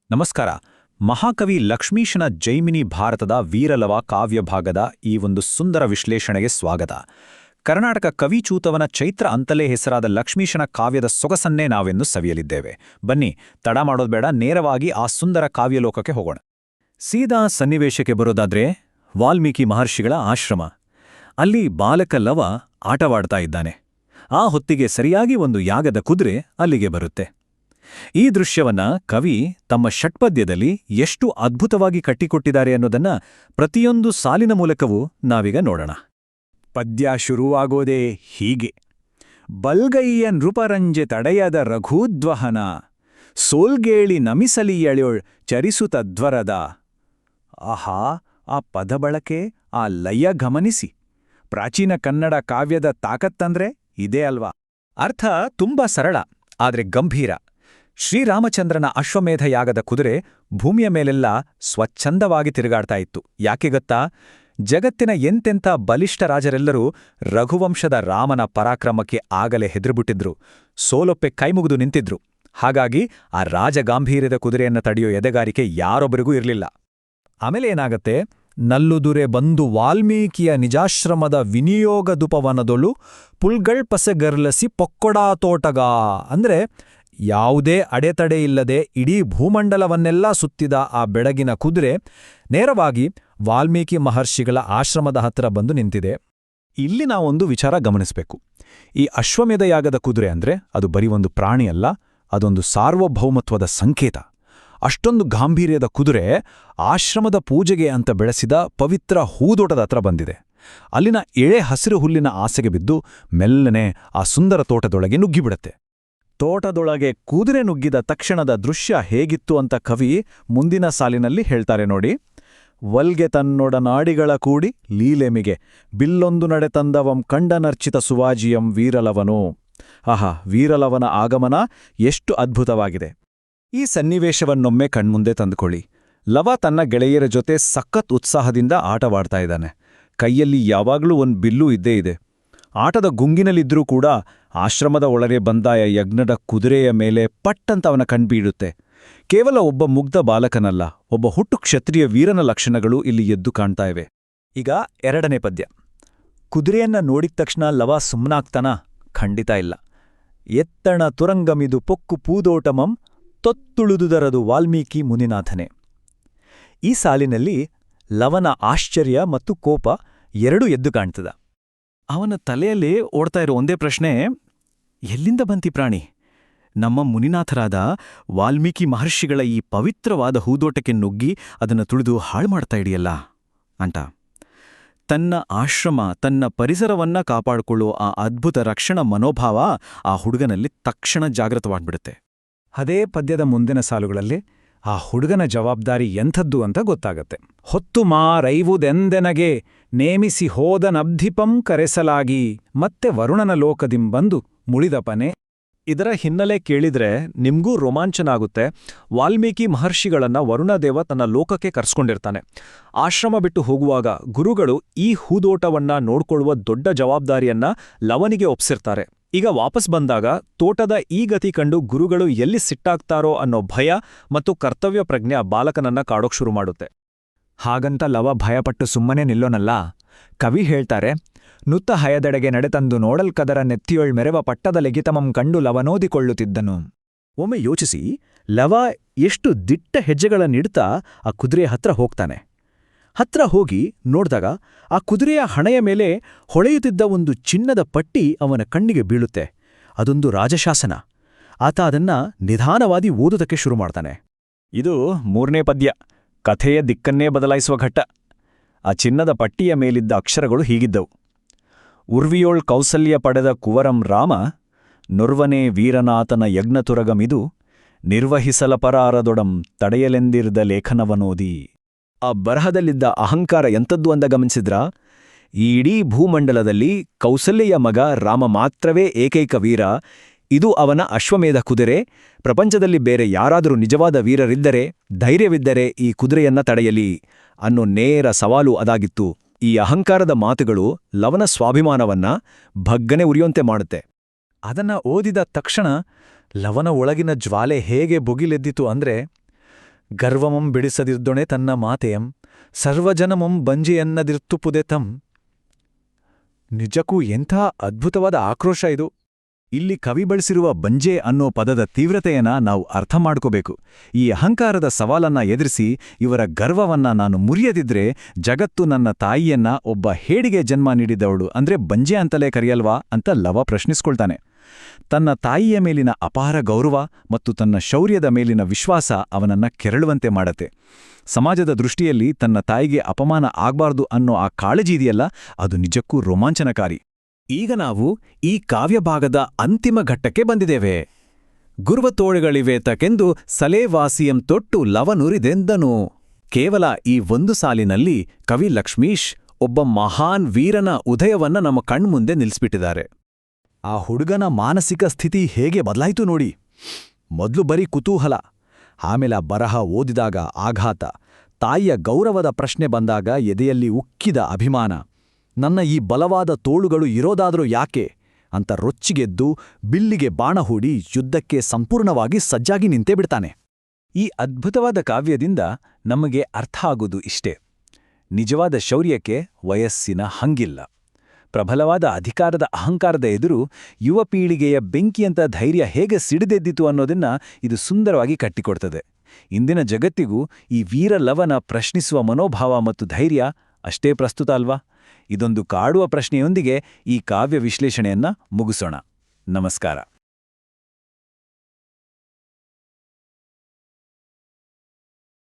ನಮಸ್ಕಾರ. ಮಹಾಕವಿ ಲಕ್ಷ್ಮೀಶನ ಜೈಮಿನಿ ಭಾರತದ ವೀರಲವ ಕಾವ್ಯಭಾಗದ ಈ ಒಂದು ಸುಂದರ ವಿಶ್ಲೇಷಣೆಗೆ ಸ್ವಾಗತ. ಕರ್ನಾಟಕ ಕವಿಚೂತವನ ಚೈತ್ರ ಅಂತಲೇ ಹೆಸರಾದ ಲಕ್ಷ್ಮೀಶನ ಕಾವ್ಯದ ಸೊಗಸನ್ನೇ ನಾವೆಂದು ಸವಿಯಲಿದ್ದೇವೆ. ಬನ್ನಿ, ತಡ ಮಾಡೋದು ಬೇಡ, ನೇರವಾಗಿ ಆ ಸುಂದರ ಕಾವ್ಯಲೋಕಕ್ಕೆ ಹೋಗೋಣ. ಸೀದಾ ಸನ್ನಿವೇಶಕ್ಕೆ ಬರೋದಾದ್ರೆ ವಾಲ್ಮೀಕಿ ಮಹರ್ಷಿಗಳ ಆಶ್ರಮ. ಅಲ್ಲಿ ಬಾಲಕ ಲವ ಆಟವಾಡ್ತಾ ಇದ್ದಾನೆ. ಆ ಹೊತ್ತಿಗೆ ಸರಿಯಾಗಿ ಒಂದು ಯಾಗದ ಕುದುರೆ ಅಲ್ಲಿಗೆ ಬರುತ್ತೆ. ಈ ದೃಶ್ಯವನ್ನ ಕವಿ ತಮ್ಮ ಷಟ್ಪದ್ಯದಲ್ಲಿ ಎಷ್ಟು ಅದ್ಭುತವಾಗಿ ಕಟ್ಟಿಕೊಟ್ಟಿದ್ದಾರೆ ಅನ್ನೋದನ್ನ ಪ್ರತಿಯೊಂದು ಸಾಲಿನ ಮೂಲಕವೂ ನಾವೀಗ ನೋಡೋಣ. ಪದ್ಯ ಶುರುವಾಗೋದೇ ಹೀಗೆ: ಬಲ್ಗೈಯ ನೃಪರಂಜೆ ತಡೆಯದ ರಘೂದ್ವಹನ, ಸೋಲ್ಗೇಳಿ ನಮಿಸಲಿಯಳ್ಯೋಳ್ ಚರಿಸುತ್ತಧ್ವರದ. ಆಹಾ, ಆ ಪದ ಬಳಕೆ, ಆ ಲಯ ಗಮನಿಸಿ. ಪ್ರಾಚೀನ ಕನ್ನಡ ಕಾವ್ಯದ ತಾಕತ್ತಂದ್ರೆ ಇದೇ ಅಲ್ವಾ. ಅರ್ಥ ತುಂಬಾ ಸರಳ, ಆದ್ರೆ ಗಂಭೀರ. ಶ್ರೀರಾಮಚಂದ್ರನ ಅಶ್ವಮೇಧ ಯಾಗದ ಕುದುರೆ ಭೂಮಿಯ ಮೇಲೆಲ್ಲ ಸ್ವಚ್ಛಂದವಾಗಿ ತಿರುಗಾಡ್ತಾ ಇತ್ತು. ಯಾಕೆ ಗೊತ್ತಾ? ಜಗತ್ತಿನ ಎಂತೆಂಥ ಬಲಿಷ್ಠ ರಾಜರೆಲ್ಲರೂ ರಘುವಂಶದ ರಾಮನ ಪರಾಕ್ರಮಕ್ಕೆ ಆಗಲೇ ಹೆದರುಬಿಟ್ಟಿದ್ರು, ಸೋಲೊಪ್ಪೆ ಕೈಮುಗಿದು ನಿಂತಿದ್ರು. ಹಾಗಾಗಿ ಆ ರಾಜಗಾಂಭೀರ್ಯದ ಕುದುರೆಯನ್ನು ತಡೆಯೋ ಎದೆಗಾರಿಕೆ ಯಾರೊಬ್ಬರಿಗೂ ಇರಲಿಲ್ಲ. ಆಮೇಲೆ ಏನಾಗತ್ತೆ? ನಲ್ಲುದುರೆ ಬಂದು ವಾಲ್ಮೀಕಿಯ ನಿಜಾಶ್ರಮದ ವಿನಿಯೋಗದುಪವನದೊಳು ಪುಲ್ಗಳ್ಪಸೆಗರ್ಲಸಿ ಪೊಕ್ಕೊಡಾ ತೋಟಗ. ಅಂದ್ರೆ ಯಾವುದೇ ಅಡೆತಡೆ ಇಲ್ಲದೆ ಇಡೀ ಭೂಮಂಡಲವನ್ನೆಲ್ಲ ಸುತ್ತಿದ ಆ ಬೆಡಗಿನ ಕುದುರೆ ನೇರವಾಗಿ ವಾಲ್ಮೀಕಿ ಮಹರ್ಷಿಗಳ ಆಶ್ರಮದ ಹತ್ರ ಬಂದು ನಿಂತಿದೆ. ಇಲ್ಲಿ ನಾವೊಂದು ವಿಚಾರ ಗಮನಿಸಬೇಕು. ಈ ಅಶ್ವಮೇಧ ಯಾಗದ ಕುದುರೆ ಅಂದ್ರೆ ಅದು ಬರೀ ಒಂದು ಪ್ರಾಣಿಯಲ್ಲ, ಅದೊಂದು ಸಾರ್ವಭೌಮತ್ವದ ಸಂಕೇತ. ಅಷ್ಟೊಂದು ಗಾಂಭೀರ್ಯದ ಕುದುರೆ ಆಶ್ರಮದ ಪೂಜೆಗೆ ಅಂತ ಬೆಳೆಸಿದ ಪವಿತ್ರ ಹೂದೋಟದ ಹತ್ರ ಬಂದಿದೆ. ಅಲ್ಲಿನ ಎಳೆ ಹಸಿರು ಹುಲ್ಲಿನ ಆಸೆಗೆ ಬಿದ್ದು ಮೆಲ್ಲನೆ ಆ ಸುಂದರ ತೋಟದೊಳಗೆ ನುಗ್ಗಿಬಿಡತ್ತೆ. ತೋಟದೊಳಗೆ ಕುದುರೆ ನುಗ್ಗಿದ ತಕ್ಷಣದ ದೃಶ್ಯ ಹೇಗಿತ್ತು ಅಂತ ಕವಿ ಮುಂದಿನ ಸಾಲಿನಲ್ಲಿ ಹೇಳ್ತಾರೆ ನೋಡಿ: ವಲ್ಗೆ ತನ್ನೊಡನಾಡಿಗಳ ಕೂಡಿ ಲೀಲೆಮಿಗೆ ಬಿಲ್ಲೊಂದು ನಡೆ ತಂದವಂ ಕಂಡನರ್ಚಿತ ಸುವಾಜಿಯಂ ವೀರಲವನು. ಆಹಾ, ವೀರಲವನ ಆಗಮನ ಎಷ್ಟು ಅದ್ಭುತವಾಗಿದೆ! ಈ ಸನ್ನಿವೇಶವನ್ನೊಮ್ಮೆ ಕಣ್ಮುಂದೆ ತಂದುಕೊಳ್ಳಿ. ಲವ ತನ್ನ ಗೆಳೆಯರ ಜೊತೆ ಸಖತ್ ಉತ್ಸಾಹದಿಂದ ಆಟವಾಡ್ತಾ ಇದ್ದಾನೆ. ಕೈಯಲ್ಲಿ ಯಾವಾಗಲೂ ಒಂದು ಬಿಲ್ಲು ಇದ್ದೇ ಇದೆ. ಆಟದ ಗುಂಗಿನಲ್ಲಿದ್ರೂ ಕೂಡ ಆಶ್ರಮದ ಒಳಗೆ ಬಂದಾಯ ಯಜ್ಞದ ಕುದುರೆಯ ಮೇಲೆ ಪಟ್ಟಂತ ಅವನ ಕಣ್ಬೀಡುತ್ತೆ. ಕೇವಲ ಒಬ್ಬ ಮುಗ್ಧ ಬಾಲಕನಲ್ಲ, ಒಬ್ಬ ಹುಟ್ಟು ಕ್ಷತ್ರಿಯ ವೀರನ ಲಕ್ಷಣಗಳು ಇಲ್ಲಿ ಎದ್ದು ಕಾಣ್ತಾ ಇವೆ. ಈಗ ಎರಡನೇ ಪದ್ಯ. ಕುದುರೆಯನ್ನ ನೋಡಿದ ತಕ್ಷಣ ಲವ ಸುಮ್ಮನಾಗ್ತಾನ? ಖಂಡಿತ ಇಲ್ಲ. ಎತ್ತಣ ತುರಂಗಮಿದು ಪೊಕ್ಕು ಪೂದೋಟಮಂ ತೊತ್ತುಳುದುದರದು ವಾಲ್ಮೀಕಿ ಮುನಿನಾಥನೆ. ಈ ಸಾಲಿನಲ್ಲಿ ಲವನ ಆಶ್ಚರ್ಯ ಮತ್ತು ಕೋಪ ಎರಡೂ ಎದ್ದು ಕಾಣ್ತದ. ಅವನ ತಲೆಯಲ್ಲಿ ಓಡ್ತಾ ಇರೋ ಒಂದೇ ಪ್ರಶ್ನೆ: ಎಲ್ಲಿಂದ ಬಂತಿ ಪ್ರಾಣಿ? ನಮ್ಮ ಮುನಿನಾಥರಾದ ವಾಲ್ಮೀಕಿ ಮಹರ್ಷಿಗಳ ಈ ಪವಿತ್ರವಾದ ಹೂದೋಟಕ್ಕೆ ನುಗ್ಗಿ ಅದನ್ನು ತುಳಿದು ಹಾಳು ಮಾಡ್ತಾ ಇದೆಯಲ್ಲ ಅಂತ. ತನ್ನ ಆಶ್ರಮ, ತನ್ನ ಪರಿಸರವನ್ನ ಕಾಪಾಡಿಕೊಳ್ಳುವ ಆ ಅದ್ಭುತ ರಕ್ಷಣಾ ಮನೋಭಾವ ಆ ಹುಡುಗನಲ್ಲಿ ತಕ್ಷಣ ಜಾಗೃತವಾಗ್ಬಿಡುತ್ತೆ. ಅದೇ ಪದ್ಯದ ಮುಂದಿನ ಸಾಲುಗಳಲ್ಲಿ ಆ ಹುಡುಗನ ಜವಾಬ್ದಾರಿ ಎಂಥದ್ದು ಅಂತ ಗೊತ್ತಾಗತ್ತೆ. ಹೊತ್ತು ಮಾರೈವುದೆಂದೆನಗೆ ನೇಮಿಸಿ ಹೋದನಬ್ಧಿಪಂ ಕರೆಸಲಾಗಿ ಮತ್ತೆ ವರುಣನ ಲೋಕದಿಂಬಂದು ಮುಳಿದಪನೆ. ಇದರ ಹಿನ್ನೆಲೆ ಕೇಳಿದ್ರೆ ನಿಮ್ಗೂ ರೋಮಾಂಚನ ಆಗುತ್ತೆ. ವಾಲ್ಮೀಕಿ ಮಹರ್ಷಿಗಳನ್ನ ವರುಣದೇವ ತನ್ನ ಲೋಕಕ್ಕೆ ಕರ್ಸ್ಕೊಂಡಿರ್ತಾನೆ. ಆಶ್ರಮ ಬಿಟ್ಟು ಹೋಗುವಾಗ ಗುರುಗಳು ಈ ಹೂದೋಟವನ್ನ ನೋಡ್ಕೊಳ್ಳುವ ದೊಡ್ಡ ಜವಾಬ್ದಾರಿಯನ್ನ ಲವನಿಗೆ ಒಪ್ಸಿರ್ತಾರೆ. ಈಗ ವಾಪಸ್ ಬಂದಾಗ ತೋಟದ ಈ ಗತಿ ಕಂಡು ಗುರುಗಳು ಎಲ್ಲಿ ಸಿಟ್ಟಾಗ್ತಾರೋ ಅನ್ನೋ ಭಯ ಮತ್ತು ಕರ್ತವ್ಯ ಪ್ರಜ್ಞೆ ಬಾಲಕನನ್ನ ಕಾಡೋಕ್ ಶುರು ಮಾಡುತ್ತೆ. ಹಾಗಂತ ಲವ ಭಯಪಟ್ಟು ಸುಮ್ಮನೆ ನಿಲ್ಲೋನಲ್ಲ. ಕವಿ ಹೇಳ್ತಾರೆ: ನುತ್ತ ಹಯದೆಡೆಗೆ ನಡೆತಂದು ನೋಡಲ್ಕದರ ನೆತ್ತಿಯೊಳ್ ಮೆರೆವ ಪಟ್ಟದ ಲೆಗಿತಮಂ ಕಂಡು ಲವನೋದಿಕೊಳ್ಳುತ್ತಿದ್ದನು. ಒಮ್ಮೆ ಯೋಚಿಸಿ, ಲವ ಎಷ್ಟು ದಿಟ್ಟ ಹೆಜ್ಜೆಗಳನ್ನಿಡ್ತಾ ಆ ಕುದುರೆಯ ಹತ್ರ ಹೋಗ್ತಾನೆ. ಹತ್ರ ಹೋಗಿ ನೋಡ್ದಾಗ ಆ ಕುದುರೆಯ ಹಣೆಯ ಮೇಲೆ ಹೊಳೆಯುತ್ತಿದ್ದ ಒಂದು ಚಿನ್ನದ ಪಟ್ಟಿ ಅವನ ಕಣ್ಣಿಗೆ ಬೀಳುತ್ತೆ. ಅದೊಂದು ರಾಜಶಾಸನ. ಆತ ಅದನ್ನ ನಿಧಾನವಾಗಿ ಓದುವುದಕ್ಕೆ ಶುರು ಮಾಡ್ತಾನೆ. ಇದು ಮೂರನೇ ಪದ್ಯ, ಕಥೆಯ ದಿಕ್ಕನ್ನೇ ಬದಲಾಯಿಸುವ ಘಟ್ಟ. ಆ ಚಿನ್ನದ ಪಟ್ಟಿಯ ಮೇಲಿದ್ದ ಅಕ್ಷರಗಳು ಹೀಗಿದ್ದವು: ಉರ್ವಿಯೋಳ್ ಕೌಸಲ್ಯ ಪಡೆದ ಕುವರಂ ರಾಮ, ನೊರ್ವನೇ ವೀರನಾಥನ ಯಜ್ಞತುರಗಮಿದು, ನಿರ್ವಹಿಸಲಪರಾರದೊಡಂ ತಡೆಯಲೆಂದಿರ್ದ ಲೇಖನವನೋದಿ. ಆ ಬರಹದಲ್ಲಿದ್ದ ಅಹಂಕಾರ ಎಂಥದ್ದು ಅಂದ ಗಮನಿಸಿದ್ರಾ? ಈ ಇಡೀ ಭೂಮಂಡಲದಲ್ಲಿ ಕೌಸಲ್ಯೆಯ ಮಗ ರಾಮ ಮಾತ್ರವೇ ಏಕೈಕ ವೀರ. ಇದು ಅವನ ಅಶ್ವಮೇಧ ಕುದುರೆ. ಪ್ರಪಂಚದಲ್ಲಿ ಬೇರೆ ಯಾರಾದರೂ ನಿಜವಾದ ವೀರರಿದ್ದರೆ, ಧೈರ್ಯವಿದ್ದರೆ ಈ ಕುದುರೆಯನ್ನ ತಡೆಯಲಿ ಅನ್ನೋ ನೇರ ಸವಾಲು ಅದಾಗಿತ್ತು. ಈ ಅಹಂಕಾರದ ಮಾತುಗಳು ಲವನ ಸ್ವಾಭಿಮಾನವನ್ನ ಭಗ್ಗನೆ ಉರಿಯುವಂತೆ ಮಾಡುತ್ತೆ. ಅದನ್ನ ಓದಿದ ತಕ್ಷಣ ಲವನ ಒಳಗಿನ ಜ್ವಾಲೆ ಹೇಗೆ ಬುಗಿಲೆದ್ದಿತು ಅಂದ್ರೆ, ಗರ್ವಮಂ ಬಿಡಿಸದಿರ್ದೊಣೆ ತನ್ನ ಮಾತೆಯಂ ಸರ್ವಜನಮಂ ಬಂಜೆಯನ್ನದಿರ್ತುಪುದೆತಂ. ನಿಜಕ್ಕೂ ಎಂಥ ಅದ್ಭುತವಾದ ಆಕ್ರೋಶ ಇದು. ಇಲ್ಲಿ ಕವಿ ಬಳಸಿರುವ ಬಂಜೆ ಅನ್ನೋ ಪದದ ತೀವ್ರತೆಯನ್ನ ನಾವು ಅರ್ಥ ಮಾಡ್ಕೋಬೇಕು. ಈ ಅಹಂಕಾರದ ಸವಾಲನ್ನ ಎದುರಿಸಿ ಇವರ ಗರ್ವವನ್ನ ನಾನು ಮುರಿಯದಿದ್ರೆ ಜಗತ್ತು ನನ್ನ ತಾಯಿಯನ್ನ ಒಬ್ಬ ಹೇಡಿಗೆ ಜನ್ಮ ನೀಡಿದವಳು ಅಂದ್ರೆ ಬಂಜೆ ಅಂತಲೇ ಕರೆಯಲ್ವಾ ಅಂತ ಲವ ಪ್ರಶ್ನಿಸ್ಕೊಳ್ತಾನೆ. ತನ್ನ ತಾಯಿಯ ಮೇಲಿನ ಅಪಾರ ಗೌರವ ಮತ್ತು ತನ್ನ ಶೌರ್ಯದ ಮೇಲಿನ ವಿಶ್ವಾಸ ಅವನನ್ನ ಕೆರಳುವಂತೆ ಮಾಡತ್ತೆ. ಸಮಾಜದ ದೃಷ್ಟಿಯಲ್ಲಿ ತನ್ನ ತಾಯಿಗೆ ಅಪಮಾನ ಆಗ್ಬಾರ್ದು ಅನ್ನೋ ಆ ಕಾಳಜಿ ಇದೆಯಲ್ಲ, ಅದು ನಿಜಕ್ಕೂ ರೋಮಾಂಚನಕಾರಿ. ಈಗ ನಾವು ಈ ಕಾವ್ಯಭಾಗದ ಅಂತಿಮ ಘಟ್ಟಕ್ಕೆ ಬಂದಿದ್ದೇವೆ. ಗುರ್ವತೋಳೆಗಳಿವೇತಕೆಂದು ಸಲೇವಾಸಿಯಂ ತೊಟ್ಟು ಲವನುರಿದೆಂದನು. ಕೇವಲ ಈ ಒಂದು ಸಾಲಿನಲ್ಲಿ ಕವಿ ಲಕ್ಷ್ಮೀಶ್ ಒಬ್ಬ ಮಹಾನ್ ವೀರನ ಉದಯವನ್ನ ನಮ್ಮ ಕಣ್ಮುಂದೆ ನಿಲ್ಲಿಸ್ಬಿಟ್ಟಿದ್ದಾರೆ. ಆ ಹುಡುಗನ ಮಾನಸಿಕ ಸ್ಥಿತಿ ಹೇಗೆ ಬದಲಾಯಿತು ನೋಡಿ. ಮೊದಲು ಬರೀ ಕುತೂಹಲ, ಆಮೇಲೆ ಆ ಬರಹ ಓದಿದಾಗ ಆಘಾತ, ತಾಯಿಯ ಗೌರವದ ಪ್ರಶ್ನೆ ಬಂದಾಗ ಎದೆಯಲ್ಲಿ ಉಕ್ಕಿದ ಅಭಿಮಾನ, ನನ್ನ ಈ ಬಲವಾದ ತೋಳುಗಳು ಇರೋದಾದರೂ ಯಾಕೆ ಅಂತ ರೊಚ್ಚಿಗೆದ್ದು ಬಿಲ್ಲಿಗೆ ಬಾಣ ಹೂಡಿ ಯುದ್ಧಕ್ಕೆ ಸಂಪೂರ್ಣವಾಗಿ ಸಜ್ಜಾಗಿ ನಿಂತೇ ಬಿಡ್ತಾನೆ. ಈ ಅದ್ಭುತವಾದ ಕಾವ್ಯದಿಂದ ನಮಗೆ ಅರ್ಥ ಆಗುವುದು ಇಷ್ಟೇ: ನಿಜವಾದ ಶೌರ್ಯಕ್ಕೆ ವಯಸ್ಸಿನ ಹಂಗಿಲ್ಲ. ಪ್ರಬಲವಾದ ಅಧಿಕಾರದ ಅಹಂಕಾರದ ಎದುರು ಯುವ ಪೀಳಿಗೆಯ ಬೆಂಕಿಯಂತ ಧೈರ್ಯ ಹೇಗೆ ಸಿಡಿದೆದ್ದಿತು ಅನ್ನೋದನ್ನ ಇದು ಸುಂದರವಾಗಿ ಕಟ್ಟಿಕೊಡ್ತದೆ. ಇಂದಿನ ಜಗತ್ತಿಗೂ ಈ ವೀರಲವನ ಪ್ರಶ್ನಿಸುವ ಮನೋಭಾವ ಮತ್ತು ಧೈರ್ಯ ಅಷ್ಟೇ ಪ್ರಸ್ತುತ ಅಲ್ವಾ? ಇದೊಂದು ಕಾಡುವ ಪ್ರಶ್ನೆಯೊಂದಿಗೆ ಈ ಕಾವ್ಯ ವಿಶ್ಲೇಷಣೆಯನ್ನ ಮುಗಿಸೋಣ. ನಮಸ್ಕಾರ.